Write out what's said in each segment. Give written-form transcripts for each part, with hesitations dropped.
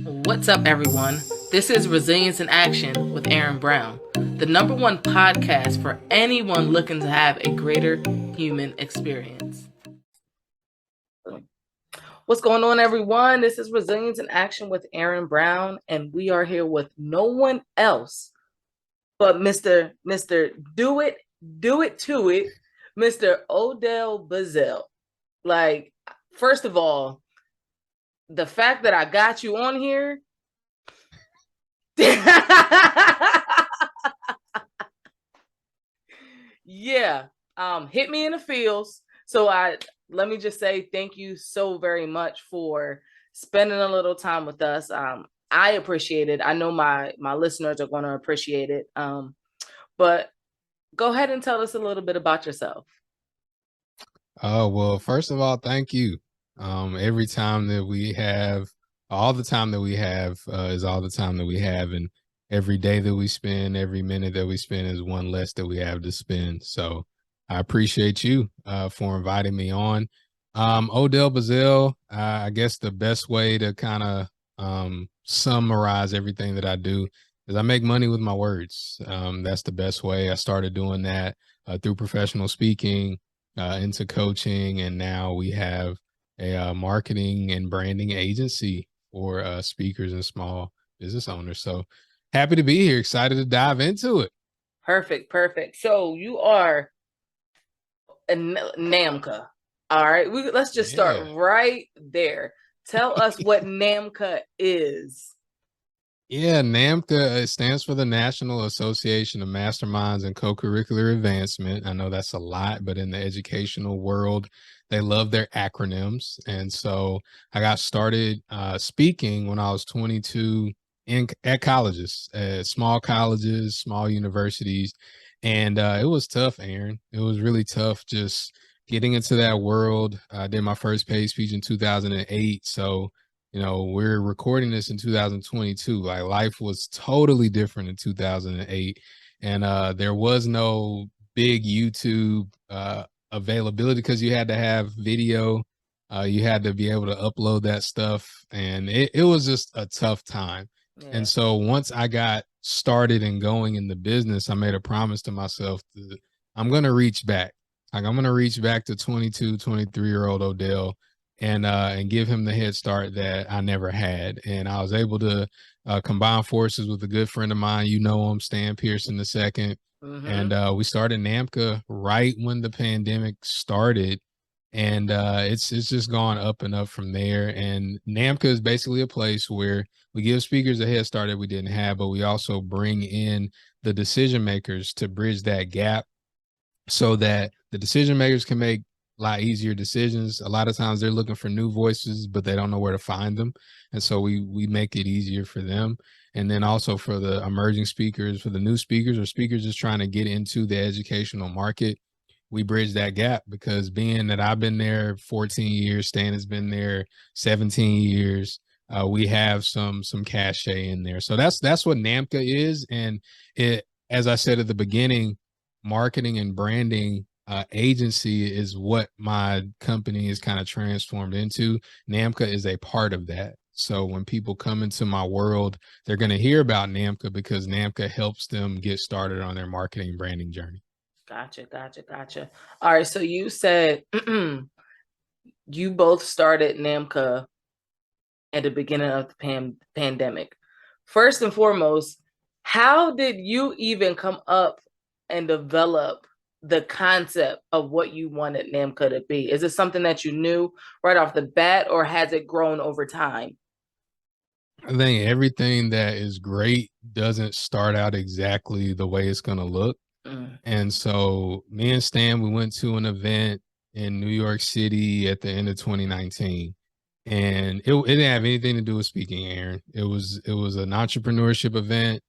What's up, everyone? This is Resilience in Action with Erin Brown, the #1 podcast for anyone looking to have a greater human experience. What's going on, everyone? This is Resilience in Action with Erin Brown, and we are here with no one else but Mr. Do It To It, Mr. Odell Bizzell. Like, first of all, the fact that I got you on here, yeah, hit me in the feels. So let me just say thank you so very much for spending a little time with us. I appreciate it. I know my listeners are going to appreciate it. But go ahead and tell us a little bit about yourself. Oh, well, first of all, thank you. Every time that we have, all the time that we have is all the time that we have. And every day that we spend, every minute that we spend is one less that we have to spend. So I appreciate you for inviting me on. Odell Bizzell, I guess the best way to kind of summarize everything that I do is I make money with my words. That's the best way. I started doing that through professional speaking, into coaching, and now we have a marketing and branding agency for speakers and small business owners. So happy to be here, excited to dive into it. Perfect. So you are a NAMCA. All right, let's just start right there. Tell us what NAMCA is. Yeah, NAMCA, it stands for the National Association of Masterminds and Co-curricular Advancement. I know that's a lot, but in the educational world, they love their acronyms. And so I got started speaking when I was 22 at colleges, small colleges, small universities. And it was tough, Erin. It was really tough just getting into that world. I did my first paid speech in 2008. So we're recording this in 2022. Like, life was totally different in 2008. And there was no big YouTube availability because you had to have video. You had to be able to upload that stuff. And it was just a tough time. Yeah. And so once I got started and going in the business, I made a promise to myself that I'm going to reach back. Like, I'm going to reach back to 22, 23-year-old Odell and give him the head start that I never had. And I was able to combine forces with a good friend of mine. You know him, Stan Pearson II. Mm-hmm. And we started NAMCA right when the pandemic started. And it's just gone up and up from there. And NAMCA is basically a place where we give speakers a head start that we didn't have, but we also bring in the decision makers to bridge that gap so that the decision makers can make a lot easier decisions. A lot of times they're looking for new voices, but they don't know where to find them. And so we make it easier for them. And then also for the emerging speakers, for the new speakers or speakers just trying to get into the educational market, we bridge that gap, because being that I've been there 14 years, Stan has been there 17 years, we have some cachet in there. So that's what NAMCA is. And it, as I said at the beginning, marketing and branding agency is what my company is kind of transformed into. NAMCA is a part of that. So when people come into my world, they're going to hear about NAMCA because NAMCA helps them get started on their marketing and branding journey. Gotcha. All right. So you said you both started NAMCA at the beginning of the pandemic. First and foremost, how did you even come up and develop the concept of what you wanted NAMCA to be? Is it something that you knew right off the bat, or has it grown over time? I think everything that is great doesn't start out exactly the way it's going to look. And so me and Stan, we went to an event in New York City at the end of 2019. And it didn't have anything to do with speaking, Erin. It was an entrepreneurship event.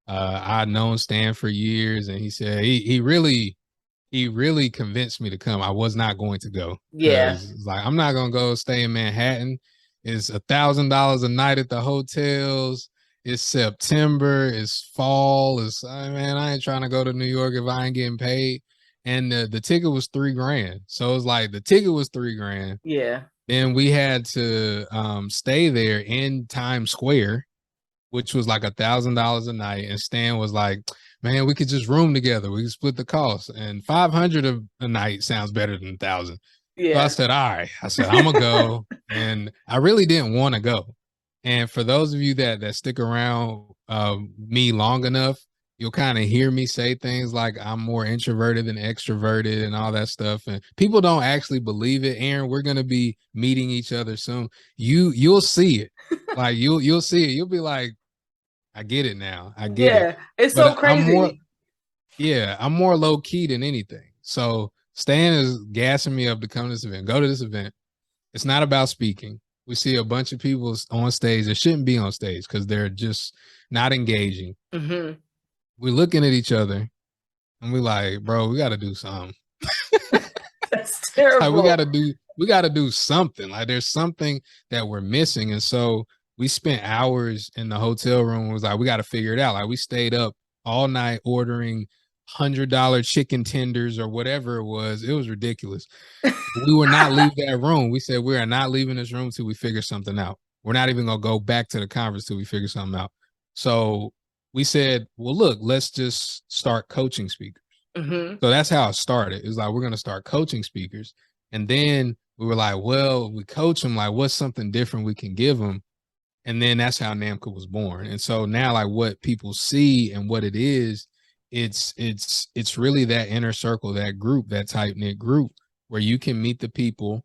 I'd known Stan for years, and he said he really convinced me to come. I was not going to go. Yeah. It's like, I'm not going to go stay in Manhattan. It's $1,000 a night at the hotels. It's September. It's fall. Man, I ain't trying to go to New York if I ain't getting paid. And the ticket was $3,000. So it's like the ticket was $3,000. Yeah. Then we had to stay there in Times Square, which was like $1,000 a night. And Stan was like, man, we could just room together. We could split the cost. And 500 a night sounds better than 1,000. So I Yeah. said, all right. I said, I'm gonna go. And I really didn't want to go. And for those of you that stick around me long enough, you'll kind of hear me say things like I'm more introverted than extroverted and all that stuff. And people don't actually believe it. Erin, we're gonna be meeting each other soon. You'll see it. Like you'll see it. You'll be like, I get it now. I get it. Yeah. It's so But I'm more, crazy. yeah, I'm more low key than anything. So Stan is gassing me up to come to this event. Go to this event. It's not about speaking. We see a bunch of people on stage that shouldn't be on stage because they're just not engaging. Mm-hmm. We're looking at each other and we're like, bro, we got to do something. That's Like terrible. we got to do something. Like there's something that we're missing. And so we spent hours in the hotel room. It was like, we got to figure it out. Like we stayed up all night ordering $100 chicken tenders or whatever it was. It was ridiculous. We would not leave that room. We said, we are not leaving this room till we figure something out. We're not even going to go back to the conference till we figure something out. So we said, well, look, let's just start coaching speakers. Mm-hmm. So that's how it started. It was like, we're going to start coaching speakers. And then we were like, well, we coach them. Like, what's something different we can give them? And then that's how NAMCA was born. And so now, like, what people see and what it is, it's really that inner circle, that group, that tight knit group where you can meet the people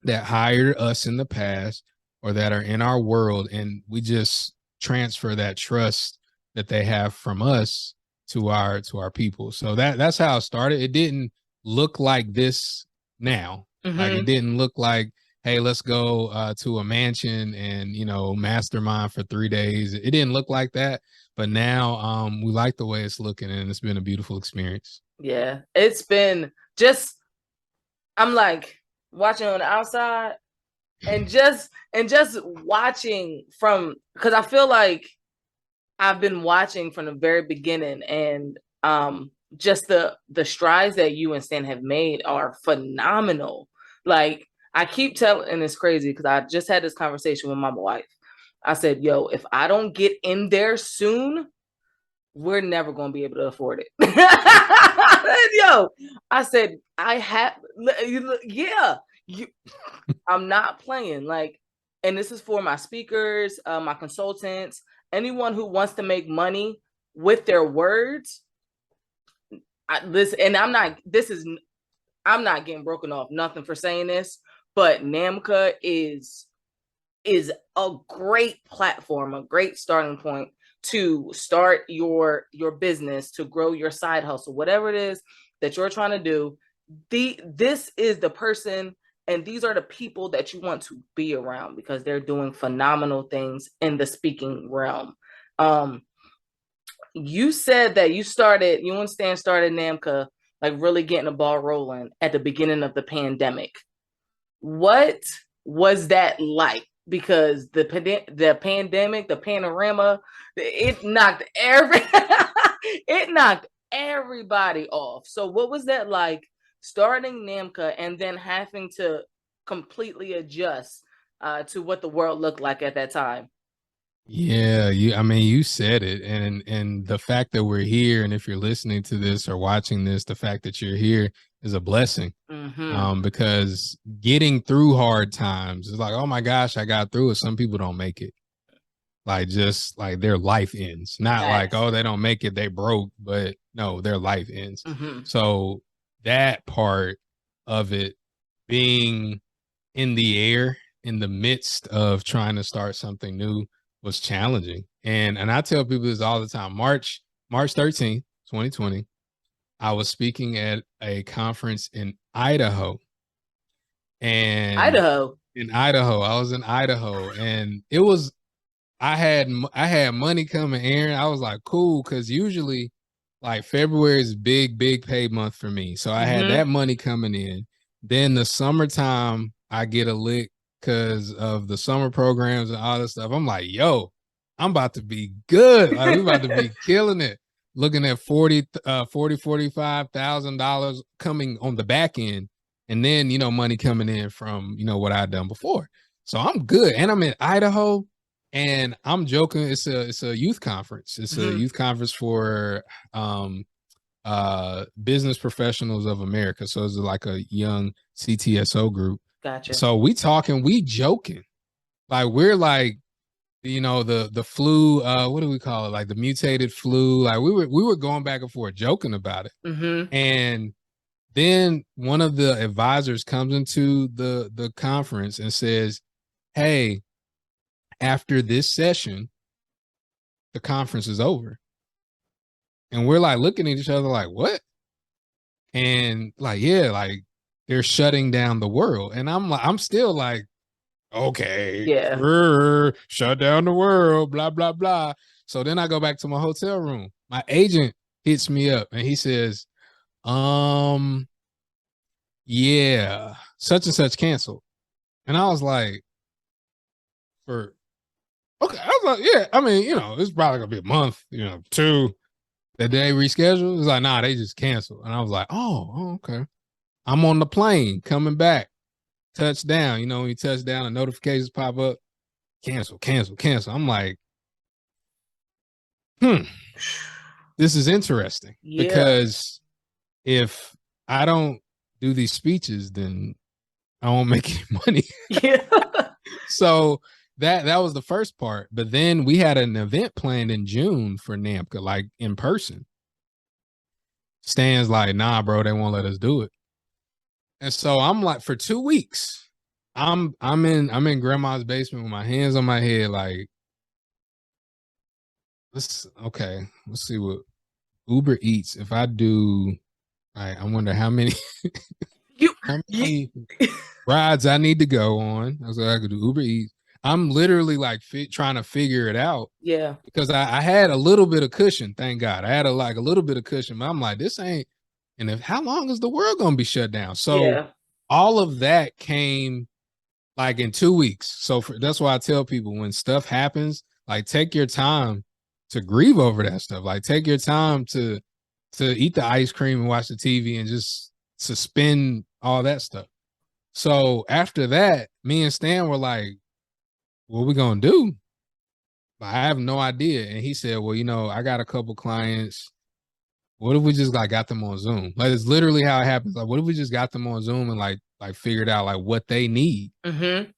that hired us in the past or that are in our world, and we just transfer that trust that they have from us to our people. So that's how it started. It didn't look like this now. Like it Mm-hmm. didn't look like, hey, let's go to a mansion and mastermind for 3 days. It didn't look like that. But now we like the way it's looking, and it's been a beautiful experience. Yeah. It's been just, I'm like watching on the outside and just watching from, because I feel like I've been watching from the very beginning, and just the strides that you and Stan have made are phenomenal. Like I keep telling, and it's crazy because I just had this conversation with my wife. I said, yo, if I don't get in there soon, we're never going to be able to afford it. Yo, I said, yeah, I'm not playing. Like, and this is for my speakers, my consultants, anyone who wants to make money with their words. And I'm not getting broken off, nothing for saying this, but NAMCA is a great platform, a great starting point to start your business, to grow your side hustle, whatever it is that you're trying to do. This is the person, and these are the people that you want to be around because they're doing phenomenal things in the speaking realm. You said that you and Stan started NAMCA, like really getting the ball rolling at the beginning of the pandemic. What was that like? Because the pandemic, the panorama, it knocked it knocked everybody off. So what was that like starting NAMCA and then having to completely adjust to what the world looked like at that time? Yeah, I mean, you said it, and the fact that we're here, and if you're listening to this or watching this, the fact that you're here is a blessing. Mm-hmm. Because getting through hard times is like, oh my gosh, I got through it. Some people don't make it. Like just like their life ends. Not like, Facts. oh, they don't make it, they broke, but no, their life ends. Mm-hmm. So that part of it being in the air in the midst of trying to start something new was challenging. And I tell people this all the time. March 13th, 2020, I was speaking at a conference in Idaho. And Idaho. in Idaho, I was in Idaho, and it was I had money coming, Erin. I was like, cool, because usually like February is big pay month for me. So I had Mm-hmm. that money coming in. Then the summertime, I get a lick because of the summer programs and all this stuff. I'm like, yo, I'm about to be good. Like we about to be killing it. Looking at $45,000 coming on the back end. and then, you know, money coming in from, you know, what I'd done before. So I'm good. And I'm in Idaho, and I'm joking. It's a youth conference. It's a youth conference for Business Professionals of America. So it's like a young CTSO group. Gotcha. So we talking, we joking. Like we're like, you know, the flu, what do we call it? Like the mutated flu. Like we were going back and forth joking about it. And then one of the advisors comes into the conference and says, "Hey, after this session, the conference is over." And we're like looking at each other like, "What?" And like, yeah, like they're shutting down the world. And I'm still like, okay, Yeah. shut down the world, blah, blah, blah. So then I go back to my hotel room. My agent hits me up and he says, yeah, such and such canceled. And I was like, okay. I was like, yeah, I mean, you know, it's probably gonna be a month, you know, 2 that they rescheduled. It's like, nah, they just canceled. And I was like, oh, okay. I'm on the plane coming back, touchdown. You know, when you touch down, the notifications pop up, cancel, cancel, cancel. I'm like, this is interesting. Yeah. Because if I don't do these speeches, then I won't make any money. Yeah. So that was the first part. But then we had an event planned in June for NAMCA, like in person. Stan's like, nah, bro, they won't let us do it. And so I'm like, for 2 weeks, I'm in grandma's basement with my hands on my head, like, let's see what Uber Eats. If I do, I wonder how many how many rides I need to go on. I was like, I could do Uber Eats. I'm literally like trying to figure it out. Yeah. Because I had a little bit of cushion, thank God. I had a little bit of cushion, but I'm like, this ain't. And how long is the world gonna be shut down? So all of that came like in 2 weeks. So that's why I tell people when stuff happens, like take your time to grieve over that stuff. Like take your time to eat the ice cream and watch the TV and just suspend all that stuff. So after that, me and Stan were like, what we gonna do? I have no idea. And he said, well, you know, I got a couple clients. What if we just like got them on Zoom? Like it's literally how it happens. Like, what if we just got them on Zoom and like figured out like what they need? And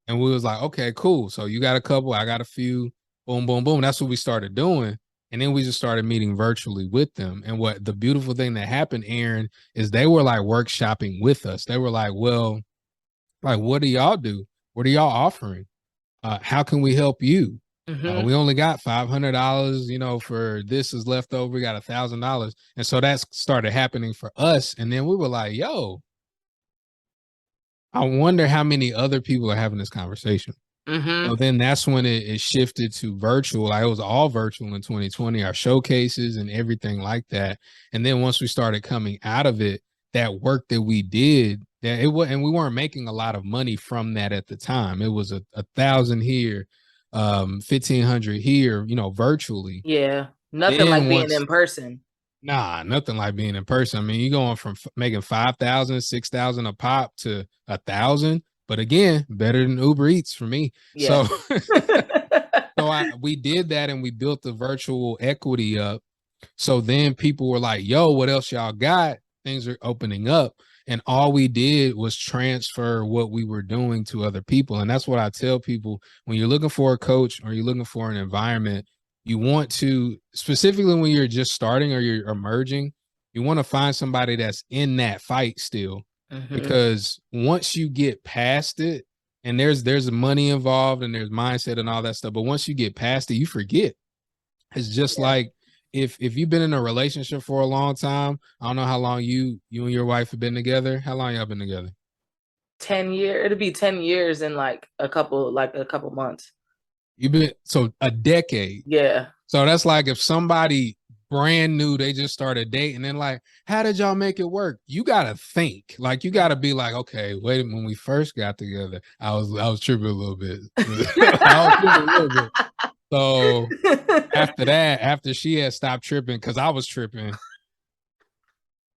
we was like, okay, cool. So you got a couple, I got a few, boom, boom, boom. That's what we started doing. And then we just started meeting virtually with them. And what the beautiful thing that happened, Erin, is they were like workshopping with us. They were like, well, like, what do y'all do? What are y'all offering? How can we help you? We only got $500, you know, for this is left over. We got $1,000. And so that started happening for us. And then we were like, yo, I wonder how many other people are having this conversation. So then that's when it shifted to virtual. Like it was all virtual in 2020, our showcases and everything like that. And then once we started coming out of it, that work that we did, that it was, and we weren't making a lot of money from that at the time. It was a 1,000 here, 1,500 here, you know, virtually. Yeah. Nothing like being in person. Nah, nothing like being in person. I mean, you're going from making 5,000, 6,000 a pop to 1,000. But again, better than Uber Eats for me. Yeah. So we did that and we built the virtual equity up. So then people were like, yo, what else y'all got? Things are opening up. And all we did was transfer what we were doing to other people. And that's what I tell people when you're looking for a coach or you're looking for an environment, you want to, specifically when you're just starting or you're emerging, you want to find somebody that's in that fight still. Because once you get past it, and there's money involved and there's mindset and all that stuff, but once you get past it, you forget. It's just like if you've been in a relationship for a long time, I don't know how long you and your wife have been together. How long y'all been together? 10 years. It'll be 10 years in like a couple months. You've been so a decade. Yeah. So that's like if somebody brand new, they just started dating and like, how did y'all make it work? You gotta think. Like you gotta be like, okay, wait, when we first got together, I was tripping a little bit. I was tripping a little bit. So after that, after she had stopped tripping, because I was tripping,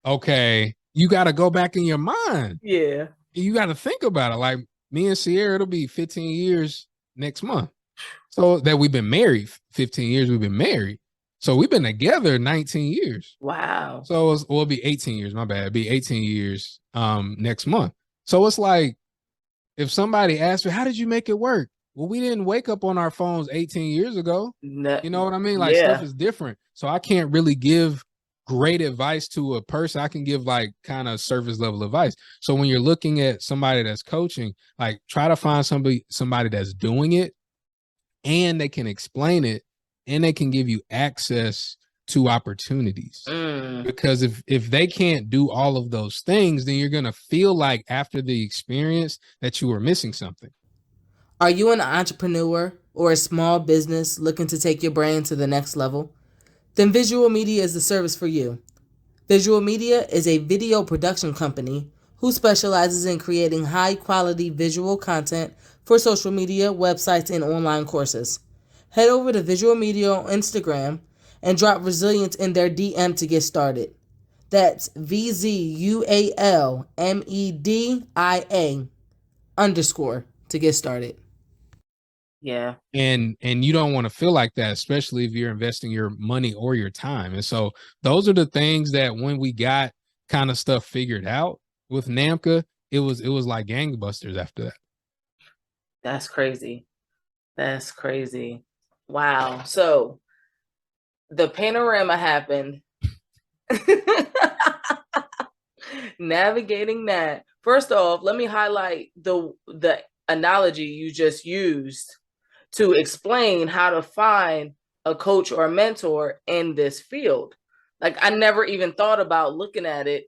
okay, you got to go back in your mind. Yeah. You got to think about it. Like me and Sierra, it'll be 15 years next month. So that we've been married 15 years, we've been married. So we've been together 19 years. Wow. So it'll be 18 years, my bad. It'll be 18 years next month. So it's like, if somebody asks me, how did you make it work? Well, we didn't wake up on our phones 18 years ago. No, You know what I mean? Like stuff is different. So I can't really give great advice to a person. I can give like kind of surface level advice. So when you're looking at somebody that's coaching, like try to find somebody that's doing it and they can explain it and they can give you access to opportunities. Because if they can't do all of those things, then you're going to feel like after the experience that you were missing something. Are you an entrepreneur or a small business looking to take your brand to the next level? Then Visual Media is the service for you. Visual Media is a video production company who specializes in creating high-quality visual content for social media, websites, and online courses. Head over to Visual Media on Instagram and drop Resilience in their DM to get started. That's VZUALMEDIA_ to get started. Yeah. And you don't want to feel like that, especially if you're investing your money or your time. And so those are the things that when we got kind of stuff figured out with NAMCA, it was like gangbusters after that. That's crazy. That's crazy. Wow. So the panorama happened. Navigating that. First off, let me highlight the analogy you just used to explain how to find a coach or a mentor in this field. Like I never even thought about looking at it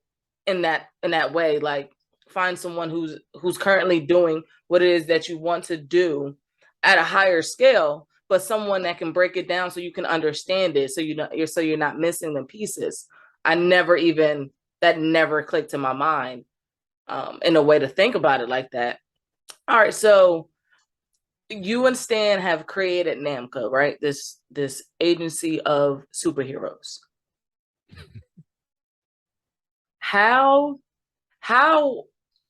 in that way. Like find someone who's currently doing what it is that you want to do at a higher scale, but someone that can break it down so you can understand it, so you're not missing the pieces. That never clicked in my mind in a way to think about it like that. All right, so you and Stan have created NAMCA, right? This agency of superheroes. How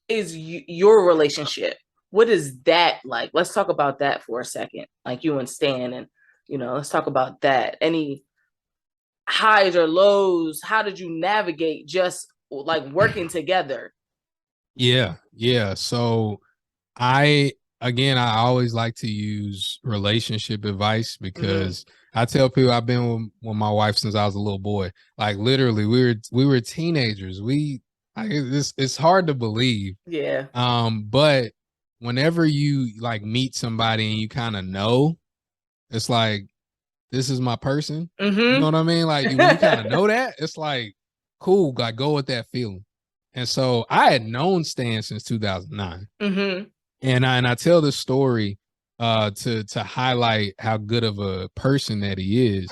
is your relationship? What is that like? Let's talk about that for a second. Like you and Stan, and let's talk about that. Any highs or lows? How did you navigate just like working together? Yeah. So I always like to use relationship advice because I tell people I've been with my wife since I was a little boy. Like literally, we were teenagers. It's hard to believe. Yeah. But whenever you like meet somebody and you kind of know, it's like, this is my person. You know what I mean? Like when you kind of know that, it's like, cool, like go with that feeling. And so I had known Stan since 2009. And I tell this story to highlight how good of a person that he is,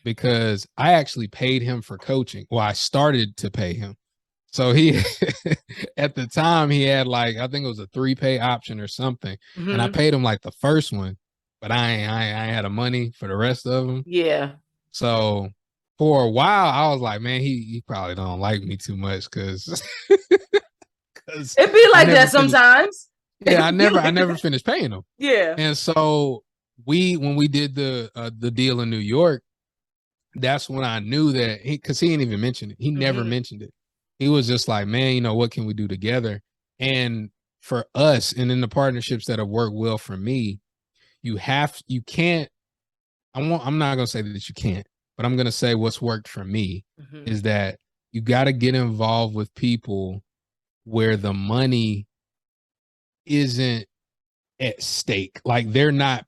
because I actually paid him for coaching. Well, I started to pay him. So he at the time he had like, I think it was a 3-pay option or something. And I paid him like the first one, but I ain't had the money for the rest of them. Yeah. So for a while I was like, man, he probably don't like me too much because it be like that sometimes. Yeah, I never finished paying him. Yeah. And so when we did the deal in New York, that's when I knew that because he didn't even mention it. He never mentioned it. He was just like, man, what can we do together? And for us, and in the partnerships that have worked well for me, I'm not gonna say that you can't, but I'm gonna say what's worked for me is that you got to get involved with people where the money isn't at stake. Like they're not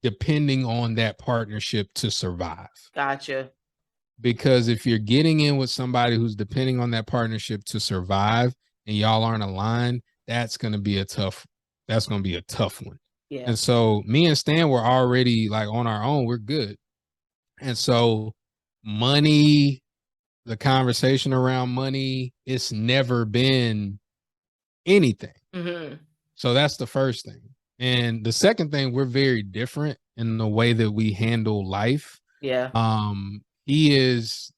depending on that partnership to survive. Gotcha. Because if you're getting in with somebody who's depending on that partnership to survive and y'all aren't aligned, that's going to be a tough one. Yeah. And so me and Stan were already like on our own. We're good. And so money, the conversation around money, it's never been anything. So that's the first thing. And the second thing, we're very different in the way that we handle life. Yeah. He is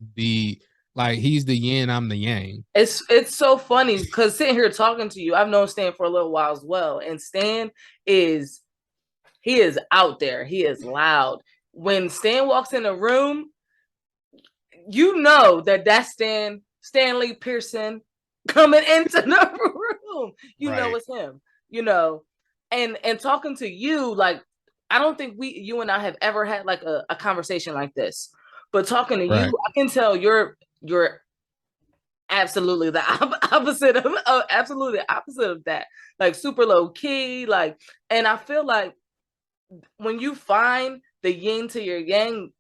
Like he's the yin, I'm the yang. It's so funny because sitting here talking to you, I've known Stan for a little while as well. And Stan is out there. He is loud. When Stan walks in a room, you know that's Stanley Pearson coming into the room. You know it's him. You know, and talking to you, like I don't think you and I have ever had like a conversation like this. But talking to you, I can tell you're absolutely the opposite of that. Like super low key, like, and I feel like when you find the yin to your yang,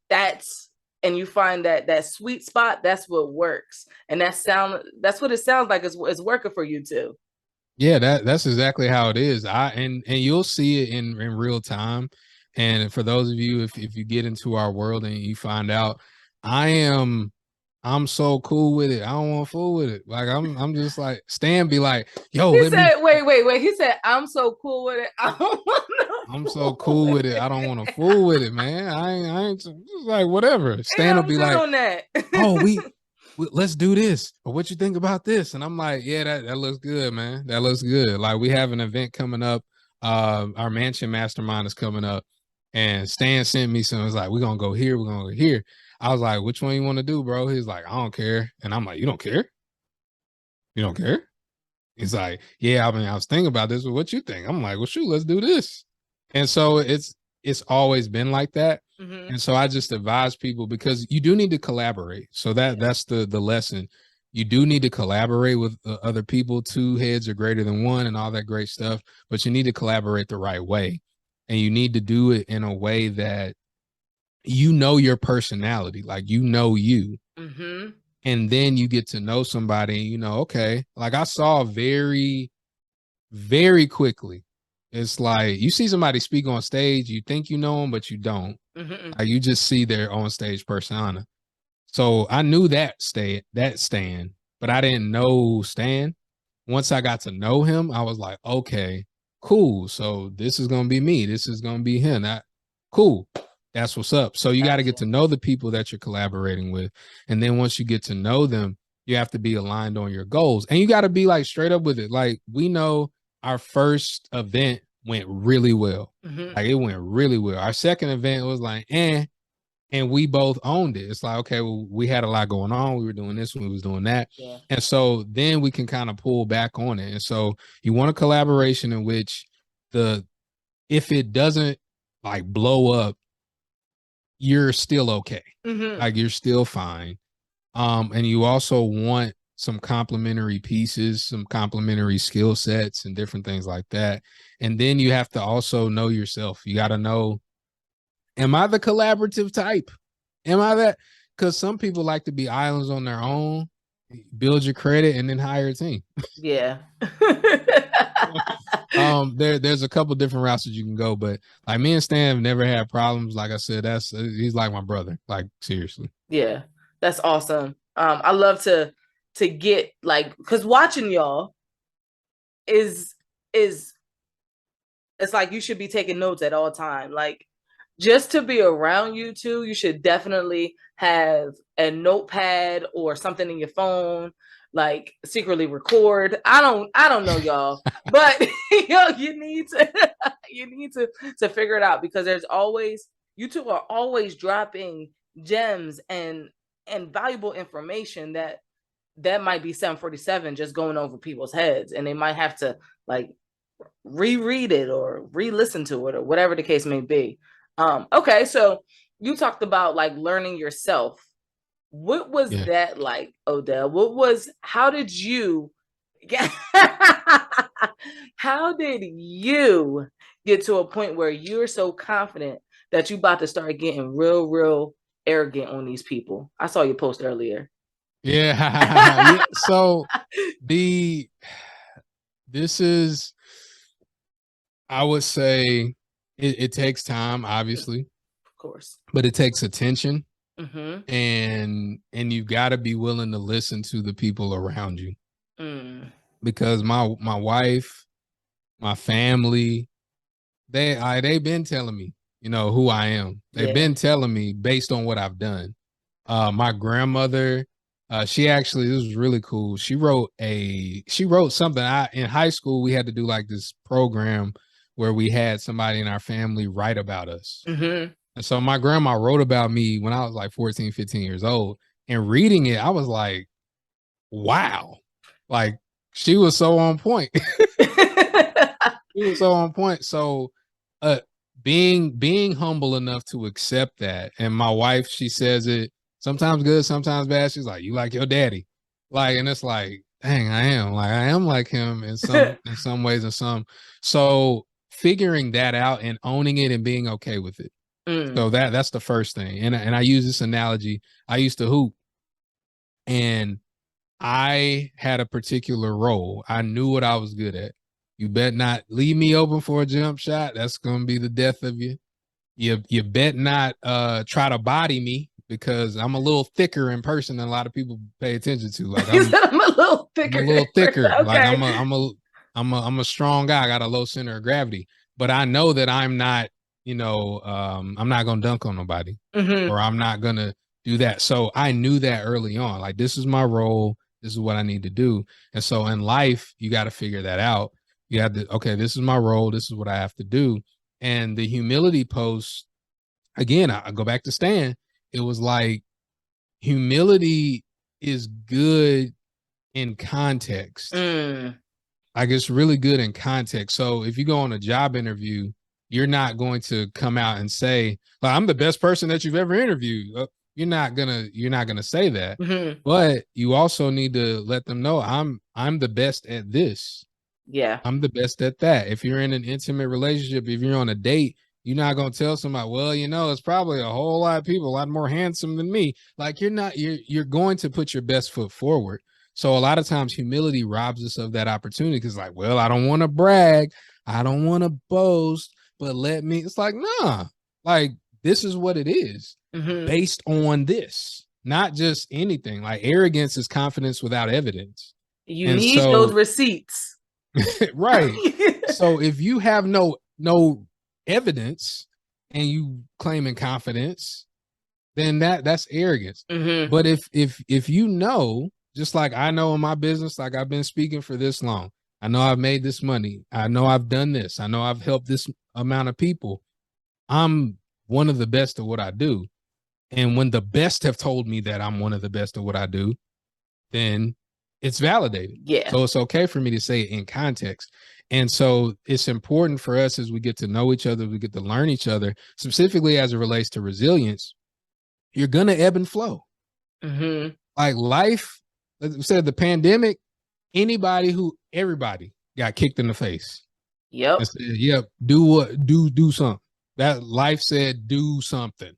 and you find that sweet spot, that's what works. And that's what it sounds like is working for you too. Yeah, that's exactly how it is. And you'll see it in real time. And for those of you, if you get into our world and you find out, I'm so cool with it. I don't want to fool with it. Like I'm just like Stan be like, yo, wait. He said, I'm so cool with it. I don't want to. I'm so cool with it. I don't want to fool with it, man. I ain't just like whatever. Stan will be like, on that. oh, let's do this. Or what you think about this? And I'm like, yeah, that looks good, man. That looks good. Like we have an event coming up. Our mansion mastermind is coming up. And Stan sent me some. It's like, we're gonna go here, we're gonna go here. I was like, which one you want to do, bro? He's like, I don't care. And I'm like, you don't care? You don't care? He's like, yeah, I mean, I was thinking about this, but what you think? I'm like, well, shoot, let's do this. And so it's always been like that. Mm-hmm. And so I just advise people because you do need to collaborate. So that's the lesson. You do need to collaborate with other people. 2 heads are greater than 1 and all that great stuff, but you need to collaborate the right way. And you need to do it in a way that you know your personality, like you know you. Mm-hmm. And then you get to know somebody, you know, okay, like I saw very, very quickly. It's like you see somebody speak on stage, you think you know them, but you don't. Mm-hmm. Like you just see their on stage persona. So I knew that Stan, but I didn't know Stan. Once I got to know him, I was like, okay, cool. So this is gonna be me. This is gonna be him. Cool. That's what's up. So you got to get to know the people that you're collaborating with. And then once you get to know them, you have to be aligned on your goals. And you got to be like straight up with it. Like we know our first event went really well. Mm-hmm. Like it went really well. Our second event was like, and we both owned it. It's like, okay, well, we had a lot going on. We were doing this, we was doing that. Yeah. And so then we can kind of pull back on it. And so you want a collaboration in which if it doesn't like blow up, you're still okay. Mm-hmm. Like you're still fine. And you also want some complementary pieces, some complementary skill sets and different things like that. And then you have to also know yourself. You got to know, am I the collaborative type? Am I that? Because some people like to be islands on their own, build your credit and then hire a team. Yeah. There's a couple different routes that you can go, but like me and Stan have never had problems. Like I said, he's like my brother, like seriously. Yeah, that's awesome. I love to get like, because watching y'all is it's like you should be taking notes at all time. Like just to be around you two, you should definitely have a notepad or something in your phone, like secretly record. I don't know y'all, but you need to figure it out, because there's always, you two are always dropping gems and valuable information that might be 747 just going over people's heads, and they might have to like reread it or re-listen to it or whatever the case may be. Okay, so you talked about like learning yourself. What was that like, Odell? How did you get to a point where you're so confident that you about to start getting real arrogant on these people? I saw your post earlier. Yeah. So this is, I would say it takes time, obviously, of course, but it takes attention. Mm-hmm. And you've got to be willing to listen to the people around you. Because my wife, my family, they've been telling me, you know, who I am. They've been telling me based on what I've done. My grandmother, She actually, this was really cool. She wrote something. In high school, we had to do like this program where we had somebody in our family write about us. Mm-hmm. And so my grandma wrote about me when I was like 14, 15 years old. And reading it, I was like, wow. Like, she was so on point. She was so on point. So being humble enough to accept that. And my wife, she says it sometimes good, sometimes bad. She's like, you like your daddy. Like, and it's like, dang, I am like him in some ways and some. So figuring that out and owning it and being okay with it. So that's the first thing. And I use this analogy. I used to hoop, and I had a particular role. I knew what I was good at. You bet not leave me open for a jump shot. That's gonna be the death of you. You bet not try to body me, because I'm a little thicker in person than a lot of people pay attention to. Like I'm a little thicker. I'm a little thicker. Okay. Like I'm a strong guy. I got a low center of gravity. But I know that I'm not, I'm not gonna dunk on nobody, or I'm not gonna do that. So I knew that early on. Like, this is my role. This is what I need to do. And so in life, you got to figure that out. You have to, okay, this is my role. This is what I have to do. And the humility post, again, I go back to Stan. It was like, humility is good in context. Like, it's really good in context. So if you go on a job interview, you're not going to come out and say, well, I'm the best person that you've ever interviewed. You're not gonna say that. But you also need to let them know I'm the best at this. Yeah. I'm the best at that. If you're in an intimate relationship, if you're on a date, you're not gonna tell somebody, well, it's probably a whole lot of people a lot more handsome than me. Like, you're going to put your best foot forward. So a lot of times humility robs us of that opportunity, because, like, well, I don't want to brag, I don't want to boast, but it's like, nah, like, this is what it is. Based on this, not just anything. Like, arrogance is confidence without evidence. You need those receipts. Right. So if you have no evidence and you claiming confidence, then that's arrogance. But if just like I know in my business, like, I've been speaking for this long, I know I've made this money, I know I've done this, I know I've helped this amount of people, I'm one of the best at what I do. And when the best have told me that I'm one of the best at what I do, then it's validated. Yeah. So it's okay for me to say it in context. And so it's important for us, as we get to know each other, we get to learn each other, specifically as it relates to resilience. You're going to ebb and flow. Like, life, like we said, the pandemic, everybody got kicked in the face. Yep. Said, yep. Do something. That life said, do something.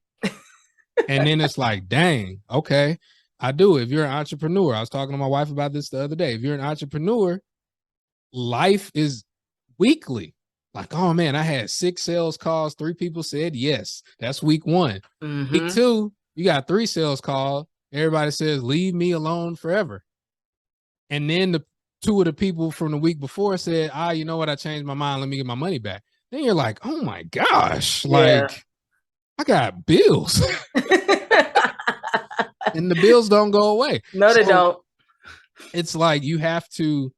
And then it's like, dang, okay, I do. If you're an entrepreneur, I was talking to my wife about this the other day. If you're an entrepreneur, life is weekly. Like, oh man, I had 6 sales calls. 3 people said yes. That's week 1. Week 2, you got 3 sales calls. Everybody says, leave me alone forever. And then the 2 of the people from the week before said, you know what? I changed my mind. Let me get my money back. Then you're like, oh my gosh, like, I got bills. And the bills don't go away. No, they don't. It's like, you have to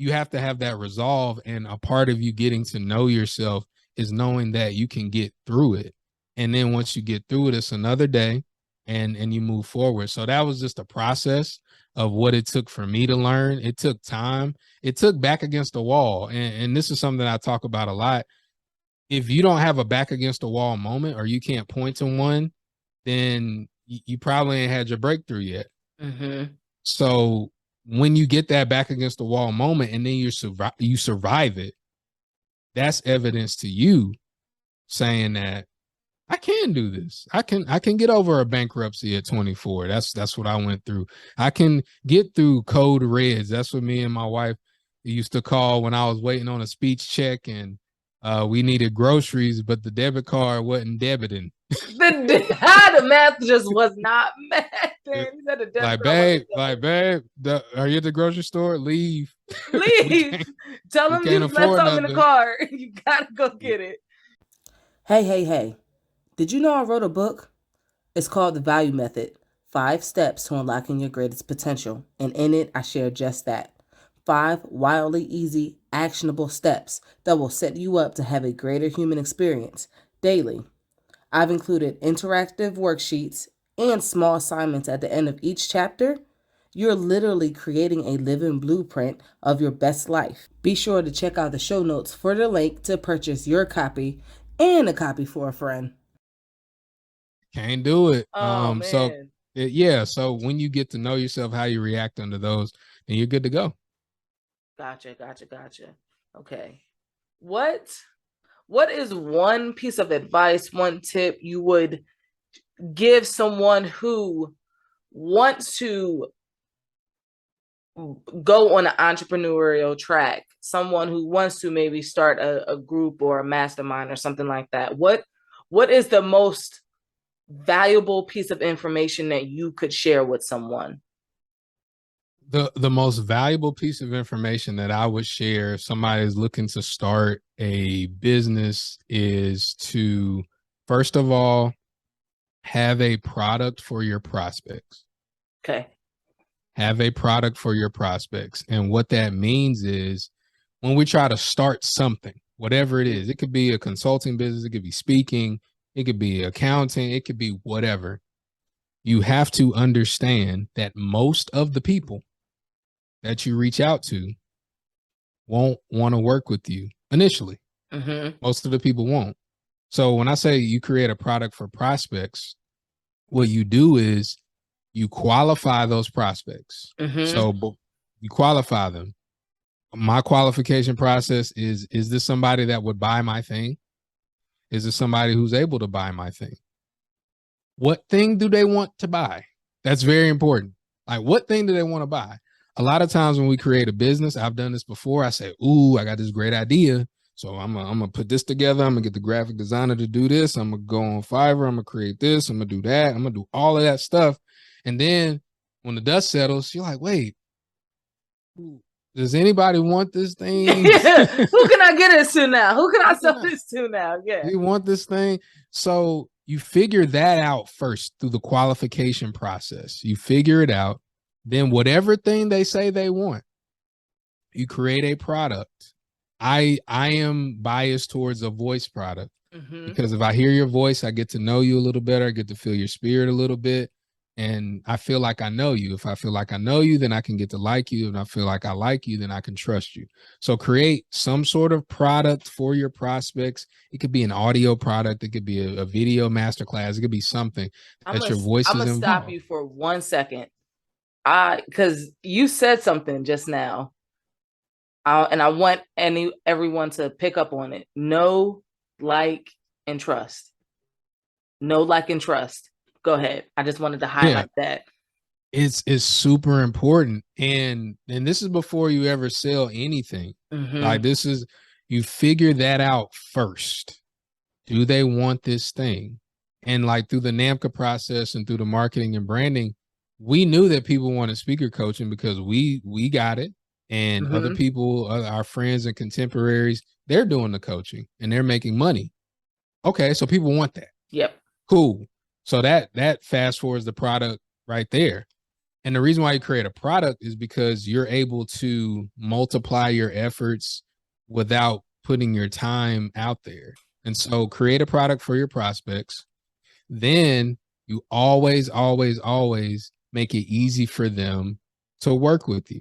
have that resolve. And a part of you getting to know yourself is knowing that you can get through it. And then once you get through it, it's another day, and you move forward. So that was just a process of what it took for me to learn. It took time. It took back against the wall. And this is something I talk about a lot. If you don't have a back against the wall moment, or you can't point to one, then you probably ain't had your breakthrough yet. So when you get that back against the wall moment, and then you survive it, that's evidence to you saying that I can do this. I can get over a bankruptcy at 24. That's what I went through. I can get through code reds. That's what me and my wife used to call when I was waiting on a speech check, and we needed groceries, but the debit card wasn't debiting. The math just was not mathing. Like, babe, are you at the grocery store? Leave. Tell them you left something in the car. You gotta go get it. Hey. Did you know I wrote a book? It's called The Value Method: 5 Steps to Unlocking Your Greatest Potential, and in it, I share just that. 5 wildly easy, actionable steps that will set you up to have a greater human experience daily. I've included interactive worksheets and small assignments at the end of each chapter. You're literally creating a living blueprint of your best life. Be sure to check out the show notes for the link to purchase your copy and a copy for a friend. Can't do it. Oh man. So when you get to know yourself, how you react under those, then you're good to go. Gotcha. Okay. What is one piece of advice, one tip you would give someone who wants to go on an entrepreneurial track, someone who wants to maybe start a group or a mastermind or something like that? What is the most valuable piece of information that you could share with someone? The most valuable piece of information that I would share if somebody is looking to start a business is to, first of all, have a product for your prospects. Okay. Have a product for your prospects. And what that means is when we try to start something, whatever it is, it could be a consulting business, it could be speaking, it could be accounting, it could be whatever. You have to understand that most of the people that you reach out to won't want to work with you initially. Most of the people won't. So when I say you create a product for prospects, what you do is you qualify those prospects. So you qualify them. My qualification process is this somebody that would buy my thing? Is this somebody who's able to buy my thing? What thing do they want to buy? That's very important. Like, what thing do they want to buy? A lot of times when we create a business, I've done this before. I say, ooh, I got this great idea. So I'm going to put this together. I'm going to get the graphic designer to do this. I'm going to go on Fiverr. I'm going to create this. I'm going to do that. I'm going to do all of that stuff. And then when the dust settles, you're like, wait, does anybody want this thing? Who can I get it to now? Who can I sell this to now? Yeah. You want this thing? So you figure that out first through the qualification process. You figure it out. Then whatever thing they say they want, you create a product. I am biased towards a voice product because if I hear your voice, I get to know you a little better. I get to feel your spirit a little bit. And I feel like I know you. If I feel like I know you, then I can get to like you. And I feel like I like you, then I can trust you. So create some sort of product for your prospects. It could be an audio product. It could be a video masterclass. It could be something that your voice is involved. I'm going to stop you for 1 second. Because you said something just now. And I want everyone to pick up on it. Know, like, and trust. Know, like, and trust. Go ahead. I just wanted to highlight that. It's super important. And this is before you ever sell anything. Like, this is, you figure that out first. Do they want this thing? And like through the NAMCA process and through the marketing and branding, we knew that people wanted speaker coaching because we got it. And other people, our friends and contemporaries, they're doing the coaching and they're making money. Okay, so people want that. Yep. Cool. So that fast forwards the product right there. And the reason why you create a product is because you're able to multiply your efforts without putting your time out there. And so create a product for your prospects. Then you always, always, always make it easy for them to work with you.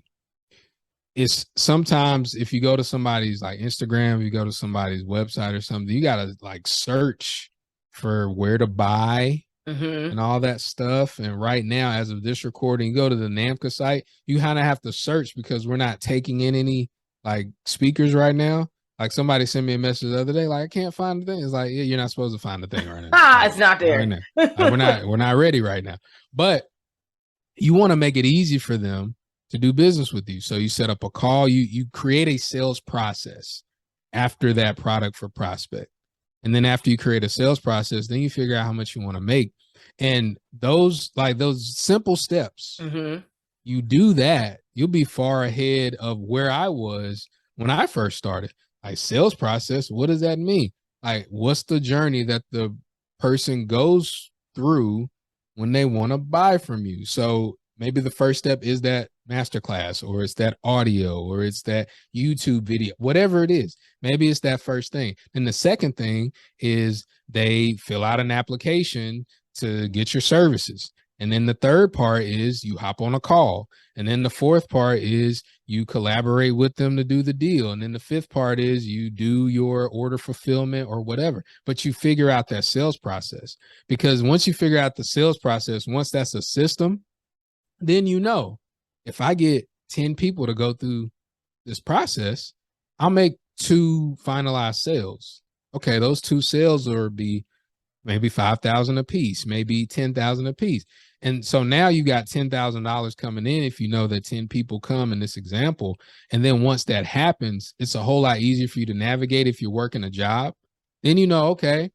It's sometimes if you go to somebody's like Instagram, you go to somebody's website or something, you got to like search for where to buy and all that stuff. And right now, as of this recording, you go to the NAMCA site, you kind of have to search because we're not taking in any like speakers right now. Like somebody sent me a message the other day, like, I can't find the thing. It's like, yeah, you're not supposed to find the thing right now. Like, it's not there. Right like, we're not ready right now. But you want to make it easy for them to do business with you. So you set up a call, you create a sales process after that product for prospect. And then after you create a sales process, then you figure out how much you want to make. And those simple steps, you do that, you'll be far ahead of where I was when I first started. Like sales process, what does that mean? Like, what's the journey that the person goes through when they want to buy from you. So maybe the first step is that masterclass, or it's that audio, or it's that YouTube video, whatever it is. Maybe it's that first thing. Then the second thing is they fill out an application to get your services. And then the third part is you hop on a call. And then the fourth part is you collaborate with them to do the deal. And then the fifth part is you do your order fulfillment or whatever. But you figure out that sales process, because once you figure out the sales process, once that's a system, then you know, if I get 10 people to go through this process, I'll make 2 finalized sales. Okay, those 2 sales will be maybe 5,000 a piece, maybe 10,000 a piece. And so now you got $10,000 coming in if you know that 10 people come in this example. And then once that happens, it's a whole lot easier for you to navigate if you're working a job. Then you know, okay,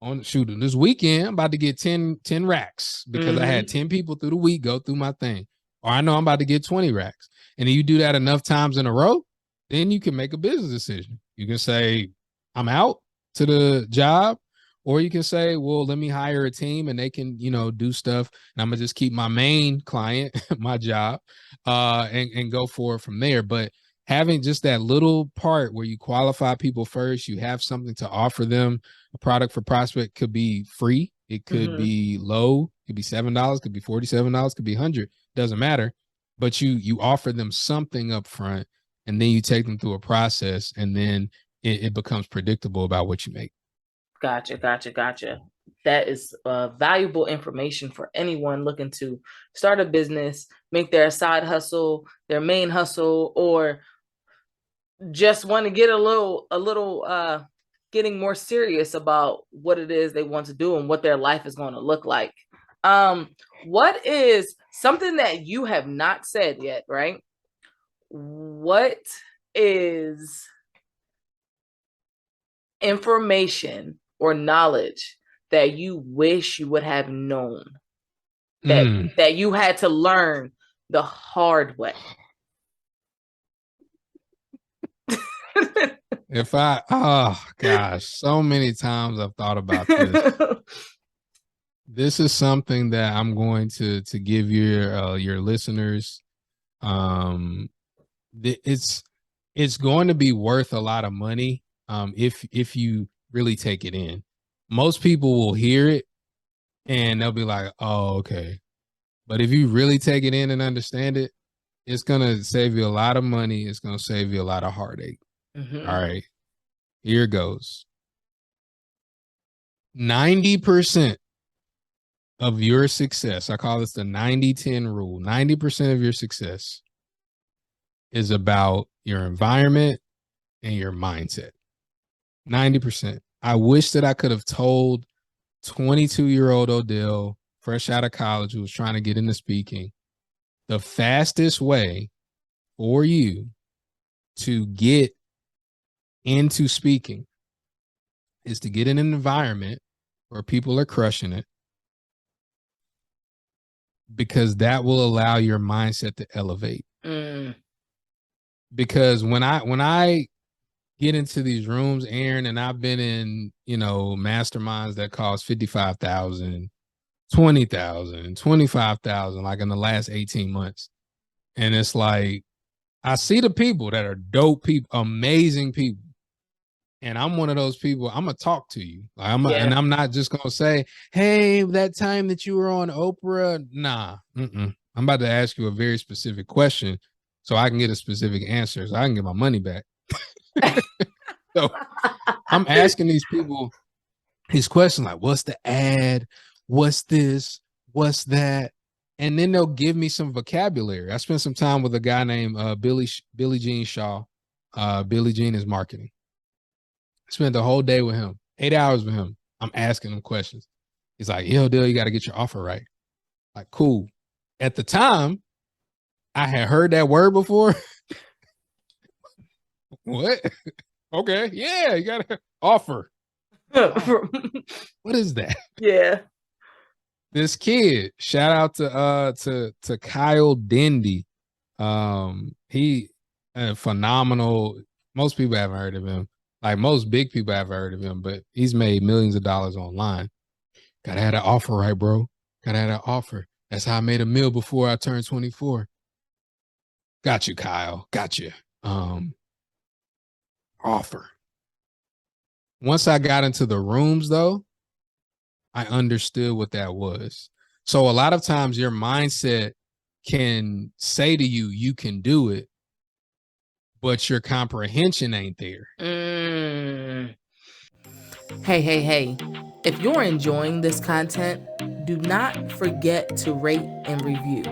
on shooting this weekend, I'm about to get 10 racks because I had 10 people through the week go through my thing. Or I know I'm about to get 20 racks. And then you do that enough times in a row, then you can make a business decision. You can say, I'm out to the job. Or you can say, well, let me hire a team and they can, do stuff. And I'm going to just keep my main client, my job, and go forward from there. But having just that little part where you qualify people first, you have something to offer them. A product for prospect could be free. It could be low. It could be $7, could be $47, could be $100. Doesn't matter. But you offer them something up front, and then you take them through a process, and then it becomes predictable about what you make. Gotcha. That is valuable information for anyone looking to start a business, make their side hustle their main hustle, or just want to get a little getting more serious about what it is they want to do and what their life is going to look like. What is something that you have not said yet, right? What is information or knowledge that you wish you would have known, that you had to learn the hard way? Oh gosh, so many times I've thought about this. This is something that I'm going to give your listeners. It's going to be worth a lot of money if you really take it in. Most people will hear it and they'll be like, oh, okay. But if you really take it in and understand it, it's going to save you a lot of money. It's going to save you a lot of heartache. All right, here goes. 90% of your success, I call this the 90-10 rule. 90% of your success is about your environment and your mindset. 90%. I wish that I could have told 22-year-old Odell, fresh out of college, who was trying to get into speaking, the fastest way for you to get into speaking is to get in an environment where people are crushing it, because that will allow your mindset to elevate. Because when I get into these rooms, Erin, and I've been in, masterminds that cost $55,000, $20,000, $25,000, like in the last 18 months. And it's like, I see the people that are dope people, amazing people. And I'm one of those people, I'm going to talk to you. And I'm not just going to say, hey, that time that you were on Oprah. Nah, I'm about to ask you a very specific question so I can get a specific answer, so I can get my money back. So I'm asking these people these questions like, what's the ad? What's this? What's that? And then they'll give me some vocabulary. I spent some time with a guy named Billy Jean Shaw. Billy Jean is marketing. I spent the whole day with him, 8 hours with him. I'm asking him questions. He's like, yo, Dill, you got to get your offer right. Like, cool. At the time, I had heard that word before. What? Okay. Yeah, you got to offer. What is that? Yeah. This kid, shout out to Kyle Dendy. He phenomenal. Most people haven't heard of him. Like most big people haven't heard of him, but he's made millions of dollars online. Gotta have an offer right, bro. Gotta have that offer. That's how I made a meal before I turned 24. Got you, Kyle. Got you. Offer. Once I got into the rooms, though, I understood what that was. So a lot of times your mindset can say to you, you can do it, but your comprehension ain't there. Hey. If you're enjoying this content, do not forget to rate and review.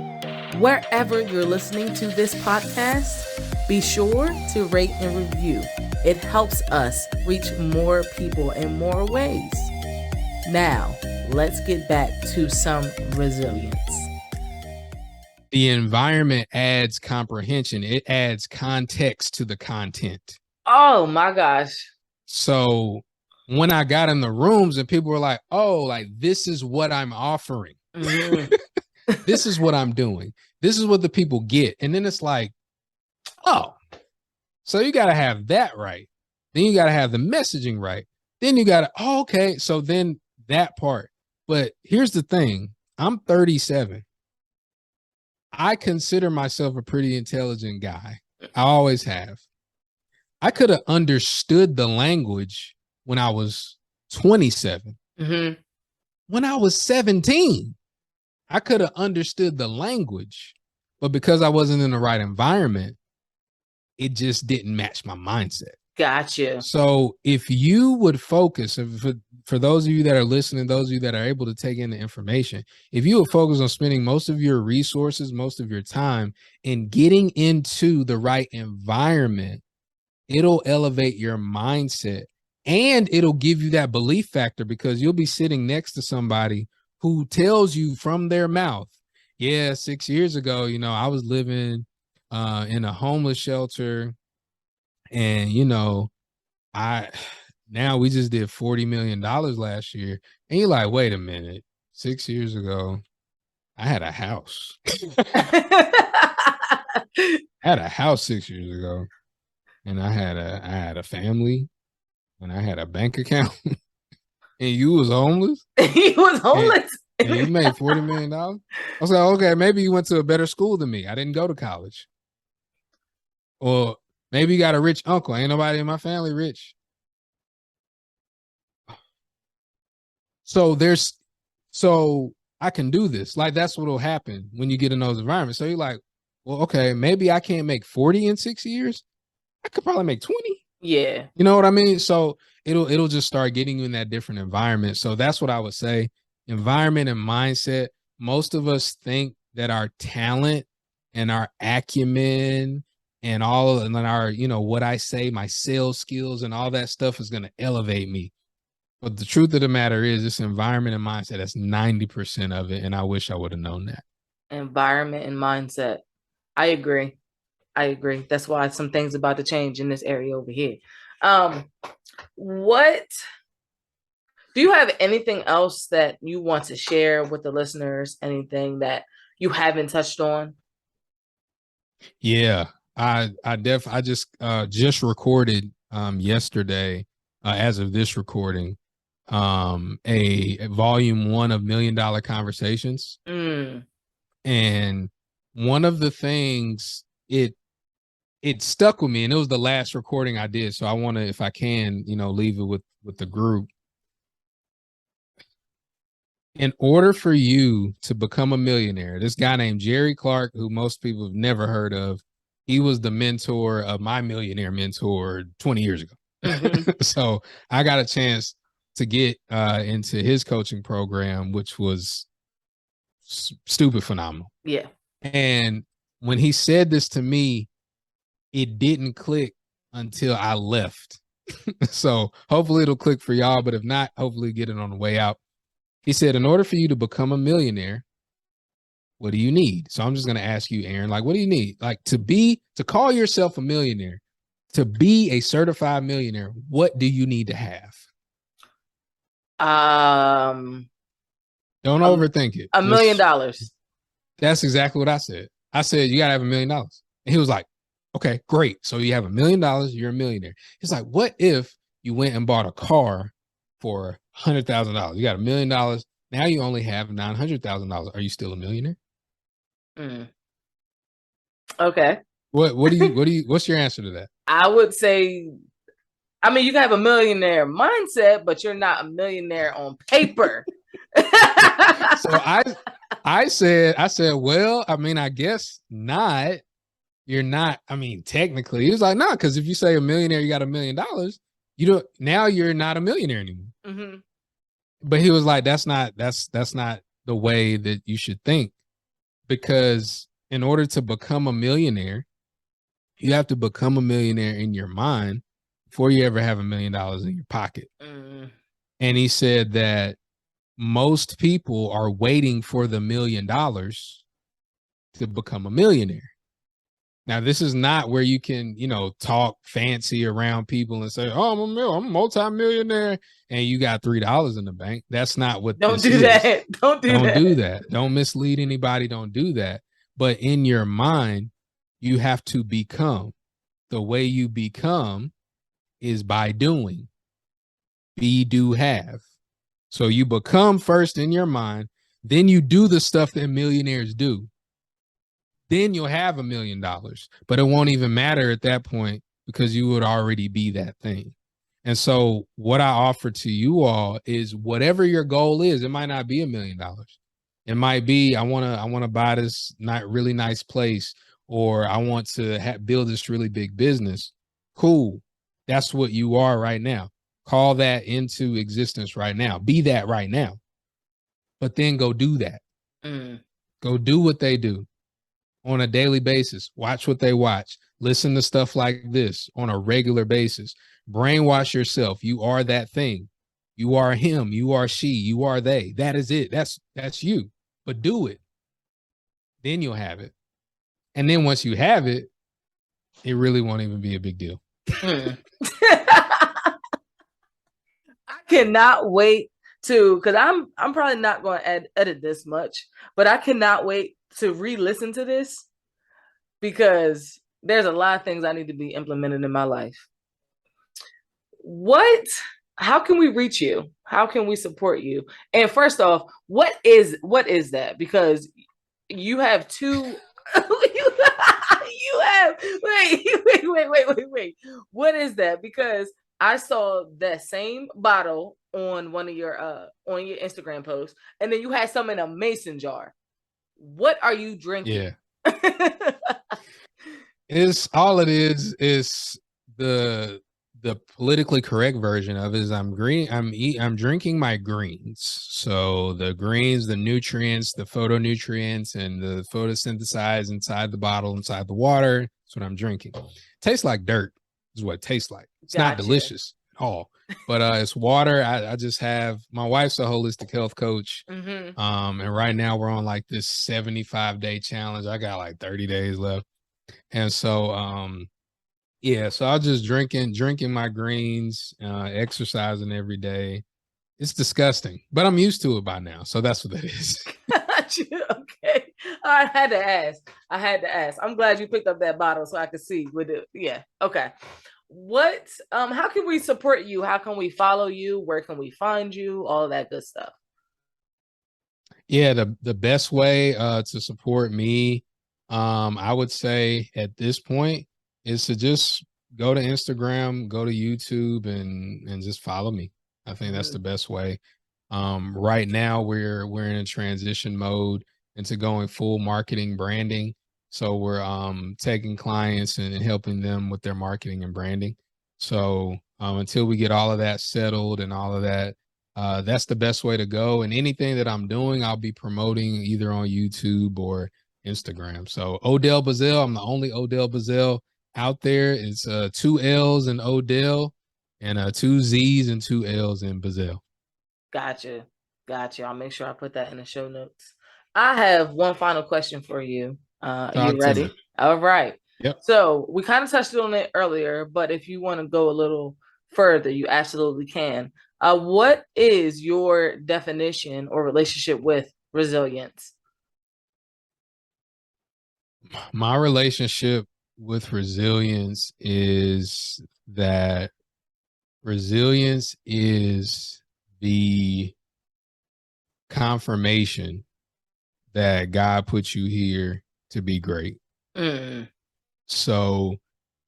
Wherever you're listening to this podcast, be sure to rate and review. It helps us reach more people in more ways. Now, let's get back to some resilience. The environment adds comprehension. It adds context to the content. Oh my gosh. So when I got in the rooms and people were like, oh, like this is what I'm offering. Mm-hmm. This is what I'm doing. This is what the people get. And then it's like, oh, so you got to have that right. Then you got to have the messaging right. Then you got to, oh, okay. So then that part. But here's the thing. I'm 37. I consider myself a pretty intelligent guy. I always have. I could have understood the language when I was 27. Mm-hmm. When I was 17, I could have understood the language, but because I wasn't in the right environment, it just didn't match my mindset. Gotcha. So if you would focus, for those of you that are listening, those of you that are able to take in the information, if you would focus on spending most of your resources, most of your time in getting into the right environment, it'll elevate your mindset and it'll give you that belief factor because you'll be sitting next to somebody who tells you from their mouth, yeah, 6 years ago, you know, I was living in a homeless shelter and, you know, now we just did $40 million last year. And you're like, wait a minute, 6 years ago, I had a house. I had a house 6 years ago and I had a family and I had a bank account. And you was homeless? He was homeless. And you made $40 million? I was like, okay, maybe you went to a better school than me. I didn't go to college. Or maybe you got a rich uncle. Ain't nobody in my family rich. So I can do this. Like, that's what will happen when you get in those environments. So you're like, well, okay, maybe I can't make 40 in 6 years. I could probably make 20. Yeah. You know what I mean? So it'll just start getting you in that different environment. So that's what I would say. Environment and mindset. Most of us think that our talent and our acumen and all and our, you know, what I say, my sales skills and all that stuff is going to elevate me. But the truth of the matter is this environment and mindset, that's 90% of it. And I wish I would have known that. Environment and mindset. I agree. That's why some things about to change in this area over here. What do you have anything else that you want to share with the listeners? Anything that you haven't touched on? Yeah, I just recorded yesterday, as of this recording, a volume 1 of $1 Million Conversations. And one of the things it stuck with me, and it was the last recording I did. So I want to, if I can, you know, leave it with the group. In order for you to become a millionaire, this guy named Jerry Clark, who most people have never heard of, he was the mentor of my millionaire mentor 20 years ago. Mm-hmm. So I got a chance to get into his coaching program, which was stupid phenomenal. Yeah. And when he said this to me, it didn't click until I left. So hopefully it'll click for y'all, but if not, hopefully get it on the way out. He said, in order for you to become a millionaire, what do you need? So I'm just going to ask you, Erin, like, what do you need? Like to call yourself a millionaire, to be a certified millionaire, what do you need to have? Don't overthink it. $1 million. That's exactly what I said. I said, you got to have $1 million. And he was like, okay, great. So you have $1 million, you're a millionaire. He's like, what if you went and bought a car for $100,000? You got $1 million, Now you only have $900,000. Are you still a millionaire? Mm. Okay. What's your answer to that? I would say, I mean, you can have a millionaire mindset, but you're not a millionaire on paper. So I said, well, I mean, I guess not. You're not, I mean, technically. He was like, no, because if you say a millionaire, you got $1 million, now you're not a millionaire anymore. Mm-hmm. But he was like, that's not the way that you should think. Because in order to become a millionaire, you have to become a millionaire in your mind before you ever have $1 million in your pocket. Mm. And he said that most people are waiting for the $1 million to become a millionaire. Now, this is not where you can, talk fancy around people and say, oh, I'm a multi-millionaire, and you got $3 in the bank. That's not what Don't this do is. that. Don't do that. Don't mislead anybody. Don't do that. But in your mind, you have to become. The way you become is by doing. Be, do, have. So you become first in your mind, then you do the stuff that millionaires do. Then you'll have $1 million, but it won't even matter at that point because you would already be that thing. And so what I offer to you all is whatever your goal is, it might not be $1 million. It might be, I want to buy this really nice place, or I want to build this really big business. Cool. That's what you are right now. Call that into existence right now. Be that right now. But then go do that. Mm. Go do what they do on a daily basis. Watch what they watch. Listen to stuff like this on a regular basis. Brainwash yourself. You are that thing. You are him. You are she. You are they. That is it. That's you. But do it. Then you'll have it. And then once you have it, it really won't even be a big deal. Mm. I cannot wait because I'm probably not going to edit this much, but I cannot wait to re-listen to this because there's a lot of things I need to be implemented in my life. How can we reach you? How can we support you? And first off, what is that? Because you have two you have wait. What is that? Because I saw that same bottle on one of your on your Instagram posts, and then you had some in a mason jar. What are you drinking? Yeah. It's all it is the politically correct version of it is I'm drinking my greens. So the greens, the nutrients, the phytonutrients, and the photosynthesize inside the bottle, inside the water. That's what I'm drinking. Tastes like dirt is what it tastes like. It's not delicious at all. But it's water. I just have, my wife's a holistic health coach. Mm-hmm. And right now we're on like this 75-day challenge. I got like 30 days left. And so yeah, so I'm just drinking my greens, exercising every day. It's disgusting, but I'm used to it by now. So that's what that is. Okay. I had to ask. I'm glad you picked up that bottle so I could see with it. Yeah. Okay. How can we support you? How can we follow you? Where can we find you? All of that good stuff. Yeah, the best way to support me, I would say at this point is to just go to Instagram, go to YouTube, and just follow me. I think that's the best way. Right now we're in a transition mode into going full marketing branding. So we're taking clients and helping them with their marketing and branding. So until we get all of that settled and all of that, that's the best way to go. And anything that I'm doing, I'll be promoting either on YouTube or Instagram. So Odell Bizzell, I'm the only Odell Bizzell out there. It's 2 L's in Odell and 2 Z's and 2 L's in Bizzell. Gotcha. I'll make sure I put that in the show notes. I have one final question for you. You ready? All right. Yep. So we kind of touched on it earlier, but if you want to go a little further, you absolutely can. What is your definition or relationship with resilience? My relationship with resilience is that resilience is the confirmation that God put you here to be great. So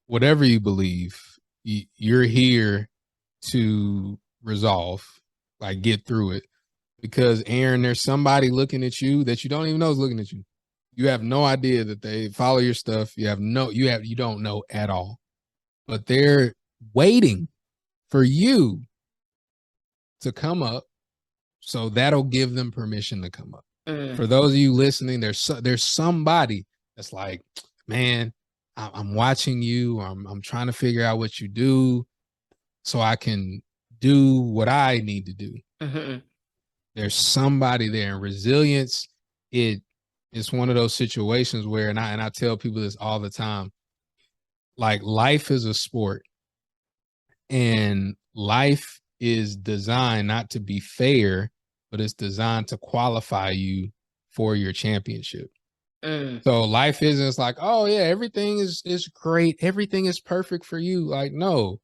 whatever you believe, you're here to resolve, like get through it. Because Erin, there's somebody looking at you that you don't even know is looking at you. You have no idea that they follow your stuff. You don't know at all. But they're waiting for you to come up. So that'll give them permission to come up. For those of you listening, there's somebody that's like, man, I'm watching you. I'm trying to figure out what you do so I can do what I need to do. There's somebody there. And resilience, it's one of those situations where, and I tell people this all the time, like life is a sport, and life is designed not to be fair, but it's designed to qualify you for your championship. So life isn't, it's like, oh yeah, everything is great. Everything is perfect for you. Like, no,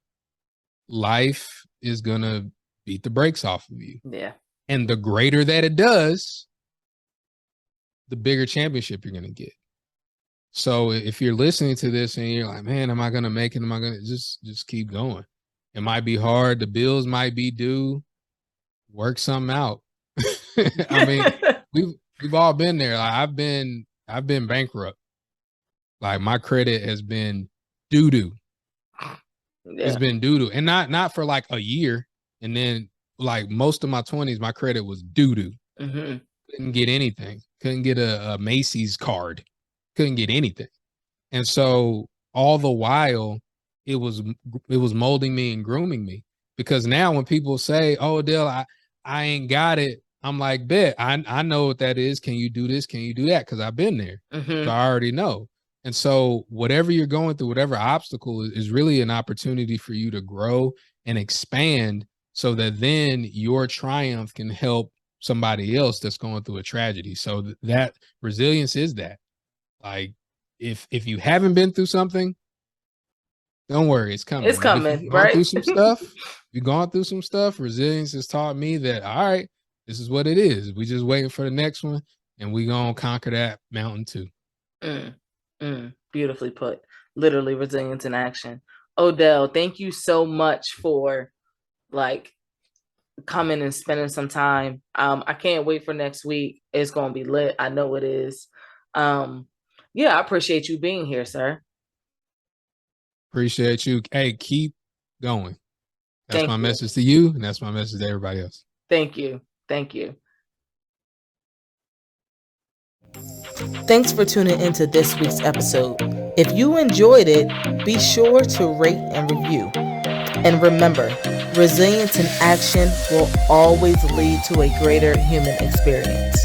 life is going to beat the brakes off of you. Yeah. And the greater that it does, the bigger championship you're going to get. So if you're listening to this and you're like, man, am I going to make it? Am I going to just keep going? It might be hard. The bills might be due. Work something out. I mean, we've all been there. Like I've been bankrupt. Like my credit has been doo-doo. Yeah. It's been doo-doo. And not for like a year. And then like most of my 20s, my credit was doo-doo. Couldn't get anything. Couldn't get a Macy's card. Couldn't get anything. And so all the while it was molding me and grooming me. Because now when people say, oh, Odell, I ain't got it, I'm like, bet, I know what that is. Can you do this? Can you do that? Because I've been there. So I already know. And so whatever you're going through, whatever obstacle is really an opportunity for you to grow and expand so that then your triumph can help somebody else that's going through a tragedy. So that resilience is that. Like, if you haven't been through something, don't worry, it's coming. It's coming, right? Through some stuff, you've gone through some stuff. Resilience has taught me that, all right, this is what it is. We just waiting for the next one, and we gonna conquer that mountain too. Beautifully put. Literally, resilience in action. Odell, thank you so much for like coming and spending some time. I can't wait for next week. It's gonna be lit. I know it is. Yeah, I appreciate you being here, sir. Appreciate you. Hey, keep going. That's my message to you, and that's my message to everybody else. Thank you. Thank you. Thanks for tuning into this week's episode. If you enjoyed it, be sure to rate and review. And remember, resilience in action will always lead to a greater human experience.